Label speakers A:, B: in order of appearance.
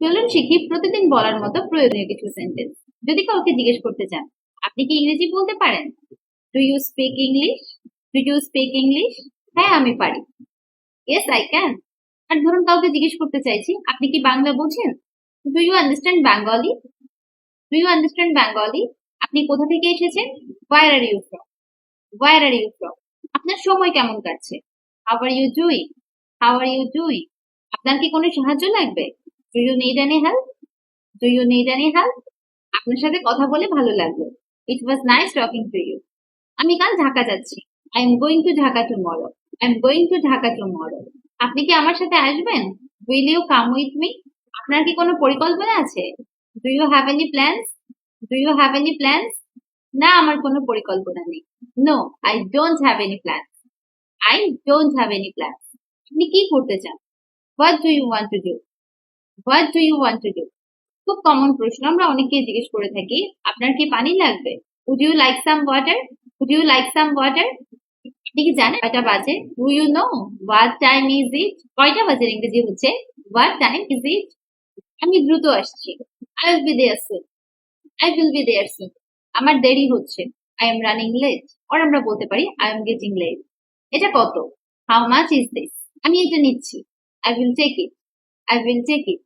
A: চলুন শিখি প্রতিদিন বলার মতো প্রয়োজনীয় কিছু সেন্টেন্স। যদি কাউকে জিজ্ঞেস করতে চান, আপনি কি ইংরেজি বলতে পারেন? Do you speak English? Do you speak English? হ্যাঁ, আমি পারি। Yes, I can. আর ধরুন কাউকে জিজ্ঞেস করতে চাইছি, আপনি কি বাংলা বোঝেন? Do you understand Bengali? Do you understand Bengali? আপনি কোথা থেকে এসেছেন? Where are you from? Where are you from? আপনার সময় কেমন কাটছে? How are you doing? How are you doing? আপনার কি কোনো সাহায্য লাগবে? Do you need any help? Do you need any help? আপনার সাথে কথা বলে ভালো লাগলো। It was nice talking to you. আমি কাল ঢাকা যাচ্ছি। I am going to Dhaka tomorrow. I am going to Dhaka tomorrow. আপনি কি আমার সাথে আসবেন? Will you come with me? আপনার কি কোনো পরিকল্পনা আছে? Do you have any plans? Do you have any plans? না, আমার কোনো পরিকল্পনা নেই। No, I don't have any plan. I don't have any plan. আপনি কি করতে চান? What do you want to do? What do you want to do? খুব কমন প্রশ্ন, আমরা অনেকেই জিজ্ঞেস করে থাকি, আপনার কি পানি লাগবে? Would you like some water? Would you like some water? আপনি কি জানেন কয়টা বাজে? Do you know what time is it? কয়টা বাজে ইংরেজি হচ্ছে হোয়াট টাইম ইজ ইট? আমি দ্রুত আসছি। I will be there soon. I will be there soon. আমার দেরি হচ্ছে। I am running late. Or আমরা বলতে পারি আই এম গেটিং লেট। এটা কত? How much is this? আমি এটা নিচ্ছি। I will take it. I will take it.